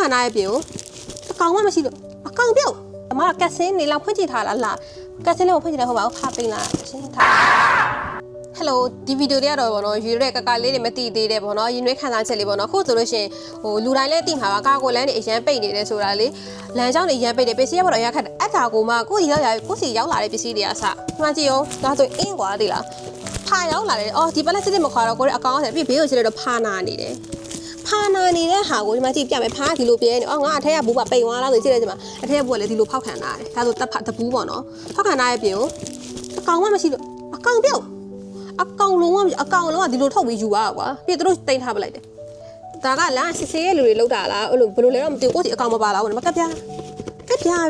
ခံထားရပြီကိုအကောင်မှမရှိလို့အကောင်ပြုတ်အမကတ်စင်းနေလောက်ဖွင့်ကြည့်ထားလားကတ်စင်းလေးကိုဖွင့်ကြည့်တယ်ဟုတ်ပါဘူးဖာပိန်လာရှင်းထားဟယ်လိုဒီဗီဒီယိုတွေကတော့ဗောနော်ယူရဲကကလေးတွေမသိသေးတယ်ဗောနော်ရင်နွေးခံစားချက်လေးဗောနော်ခုဆိုလို့ရှိရင်ဟိုလူတိုင်းလည်းသိမှာပါကာကိုလန်းနေအရန်ပိတ်နေတယ်ဆိုတာလေလမ်းကြောင်းတွေအရန်ပိတ်တယ်ပစ္စည်းရဗောနော်ရခက်တယ်အတာကိုမှကိုစီရောက်လာတဲ့ပစ္စည်းတွေအစမှန်ကြည့်အောင်ဒါဆိုအင်းကွာသိလားဖာရောက်လာတယ်အော်ဒီပလက်စတစ်မခွာတော့ကိုအကောင်ဆက်ပြီးဘေးကိုချစ်တော့ဖာနာနေတယ်ဖာနာနေတဲ့ဟာကိုဒီမှာကြည့်ပြမယ်ဖားဒီလိုပြဲနေအော်ငါအထက်ကဘူးပါပိန်သွားလားဆိုကြည့်လိုက်ဒီမှာအထက်ကဘူးကလည်းဒီလိုဖောက်ခံထားတယ်ဒါဆိုတဘူးပေါ့နော်ဖောက်ခံထားရဲ့ပြင်ကိုအကောင်မှမရှိလို့အကောင်ပြုတ်အကောင်လုံးကဒီလိုထုတ်ပြီးယူသွားတာကွာပြီးတော့တိန်ထားပလိုက်တယ်ဒါကလမ်းစစ်ဆေးရဲ့လူတွေလောက်တာလားအဲ့လိုဘယ်လိုလဲတော့မသိဘူးကိုစီအကောင်မပါလားမကပ်ပြား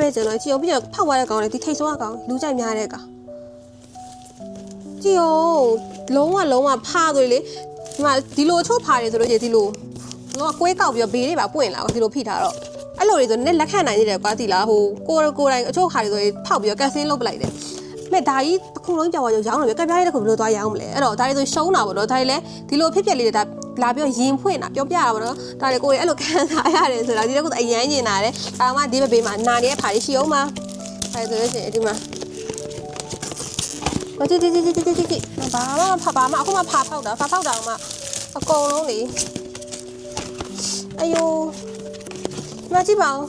ပဲကျွန်တော်ကြည့်အောင်ပြီးတော့ဖောက်သွားတဲ့ကောင်လေဒီထိတ်ဆိုးအကောင်လူကြိုက်များတဲ့ကောင်ကြည့်အောင်လုံးဝဖားသွေးလေဒီမှာဒီလိုချို့ဖားတယ်ဆိုလို့ဒီလိုတော့ကွေးကောက်ပြီးတော့ဘေးတွေပါပွင့်လာဒီလိုဖိထားတော့အဲ့လိုတွေဆိုနည်းလက်ခံနိုင်နေတယ်ကွာတီလားဟိုကိုတိုင်းအချို့ခါတွေဆိုဖောက်ပြီးတော့ကတ်စင်းလုပ်ပလိုက်တယ်မဲ့ဒါကြီးတစ်ခုလုံးကြောက်သွားရောင်းတယ်ကပ်ပြားရဲ့တစ်ခုဘယ်လိုသွားရောင်းမလဲအဲ့တော့ဒါတွေဆိုရှုံးတာပေါ့နော်ဒါတွေလည်းဒီလိုဖြစ်လေးတွေဒါလာပြီးရင်ဖွင့်တာပြောပြတာပေါ့နော်ဒါတွေကိုယ်အဲ့လိုခံစားရတယ်ဆိုတာဒီတစ်ခုအရန်ကျင်တာတယ်ဒါမှဒီဘေးမှာနာနေတဲ့ဖာတွေရှိအောင်မှာဒါဆိုလို့ရှိရင်ဒီမှာကြည့်ဘာမှအခုမှဖာဖောက်တာမှအကုန်လုံးလေအယိုးမကြည့်ပါဦး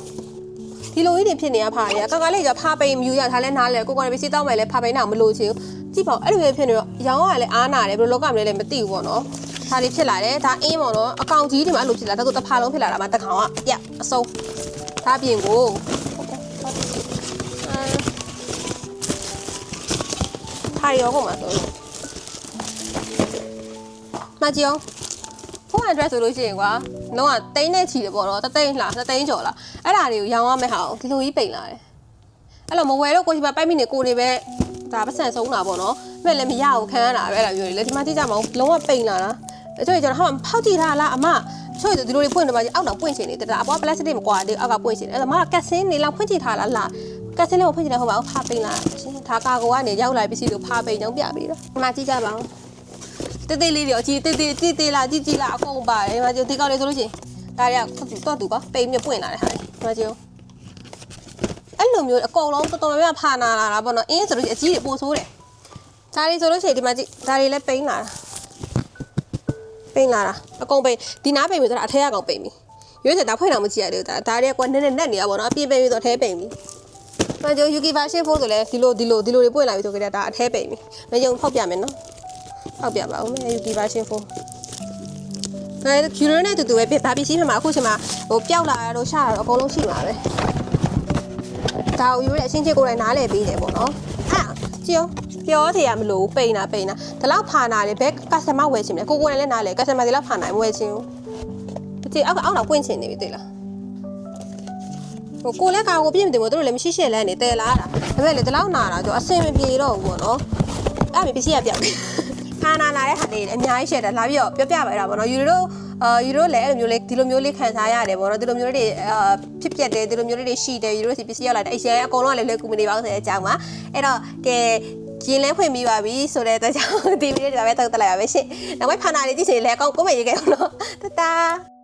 ဒီလိုကြီးတွေဖြစ်နေရဖားရကလေးကဖားပိန်မြူရထားလဲနားလဲကိုပဲစီတောင်းမယ်လဲဖားပိန်တော့မလို့ချင်ဘူးကြည့်ပါဦးအဲ့လိုဖြစ်နေတော့ရောင်းရလဲအားနာတယ်ဘယ်လိုလောကမလဲလည်းမသိဘူးပေါ့နော်ဒါတွေဖြစ်လာတယ်ဒါအင်းပေါ့နော်အကောင်ကြီးတွေမှာအဲ့လိုဖြစ်လာဒါဆိုတစ်ဖာလုံးဖြစ်လာတာမှတစ်ကောင်ကအစုံဒါပြင်ကိုဖားရောကုန်မှာဆိုမကြည့်အောင်ဖုန်း address ဆိုလို့ရှိရင်ကွာလုံးဝတိန်းနဲ့ချီတယ်ပေါ့နော်တသိန်းကျော်လားအဲ့ဒါတွေကိုရောင်းရမယ့်ဟာဒီလိုကြီးပိန်လာတယ်အဲ့လိုမဝယ်တော့ကိုကြီးပါပိုက်မိနေကိုနေပဲဒါပတ်စံဆုံးတာပေါ့နော်မဲ့လည်းမရဘူးခံရတာပဲအဲ့လိုမျိုးလေဒီမှာကြည့်ကြမအောင်လုံးဝပိန်လာတာအဲ့ဆိုရင်ကျွန်တော်ဟာဖောက်ကြည့်ထားလားအမချို့ဒီလိုတွေပွင့်နေပါကြီးအောက်တော့ပွင့်ချင်နေတာအပေါ်ပလတ်စတစ်မကွာသေးအောက်ကပွင့်ချင်တယ်အဲ့ဒါမှကတ်စင်းနေလောက်ဖွင့်ကြည့်ထားလားကတ်စင်းလေးကိုဖွင့်ကြည့်တယ်ဟုတ်ပါဘူးဖာပိန်လာရှင်ဒါကာကိုကနေရောက်လာပစ္စည်းကိုဖာပိန်ကြောင်းပြပြီးတော့ဒီမှာကြည့်ကြပါဦးတေးလေးတွေအကြီးတေးလာကြည့်လာအကုန်ပါတယ်ဒီမှာဒီကောက်လေးဆိုလို့ရှိရင်ဒါတွေကတော့သူကပိန်မြပွင့်လာတဲ့ဟာဒီမှာကြည့်အဲ့လိုမျိုးအကုန်လုံးတော်များများဖာနာလာတာပေါ့နော်အင်းဆိုလို့ရှိရင်အကြီးတွေပိုဆိုးတယ်ဒါတွေဆိုလို့ရှိရင်ဒီမှာကြည့်ဒါတွေလည်းပိန်လာတာအကုန်ပိန်ဒီနားပိန်ပြီဆိုတာအထက်ကကောင်ပိန်ပြီရွေးစက်ဒါဖွင့်တော့မကြည့်ရသေးဘူးဒါတွေကကွာနက်နေရပါတော့အပြင်းပိန်ပြီဆိုအထဲပိန်ပြီဒါကြောင့် Yuki version 4ဆိုလဲဒီလိုတွေပွင့်လာပြီဆိုကြတဲ့ဒါအထဲပိန်ပြီမယုံဖောက်ပြမယ်နော်ဖောက်ပြပါဦးမယ် Yuki version 4ဒါယူရိုနဲ့တူတူပဲဒါပစ္စည်းမှမှာအခုချိန်မှာဟိုပျောက်လာရတော့ရှာတော့အကုန်လုံးရှိမှာပဲဒါယူရိုရဲ့အချင်းချင်းကိုယ်တိုင်နားလည်ပေးတယ်ပေါ့နော်ဟာကြည့်အောင်ပြောသေးရမလို့ပိန်တာဒီလောက်ဖာနာလေဘယ် customer ဝယ်ချင်လဲကိုယ်လည်းနားလေ customer ဒီလောက်ဖာနာမဝယ်ချင်ဘူးကြည့်အောက်တော့ပွင့်ချင်နေပြီသိလားဟိုကိုလည်းကာကိုပြည့်မတင်ဘူးတို့လည်းမရှိရှက်လဲနေတဲလာတာဒါပေမဲ့လေဒီလောက်နာတာကြောအဆင်မပြေတော့ဘူးပေါ့နော်အဲ့ပစ္စည်းကပြောက်တယ်ဖာနာလာတဲ့ဟာတွေအများကြီးရှက်တယ်လာပြီးတော့ပြောပြပါတာပေါ့နော်ယူရိုလည်းအဲ့လိုမျိုးလေးဒီလိုမျိုးလေးခံစားရတယ်ပေါ့နော်ဒီလိုမျိုးလေးဖြစ်ပြက်တယ်ဒီလိုမျိုးလေးရှိတယ်ယူရိုစီပစ္စည်းရောက်လာတယ်အရင်အကုန်လုံးလည်းလွယ်ကူမနေပါဘူးဆိုတဲ့အကြောင်းပါအဲ့တော့ကဲရင်လဲဖွင့်ပြီးပါပြီဆိုတဲ့အတွက်ကြောင့်ဒီဗီဒီယိုတွေပဲတောက်တက်လိုက်ပါပဲရှင့်နောက်ပိုင်းဖာနာလေးကြည့်ချင်လဲအကောင်ကိုမေ့ရေးခဲ့အောင်နော်တတာ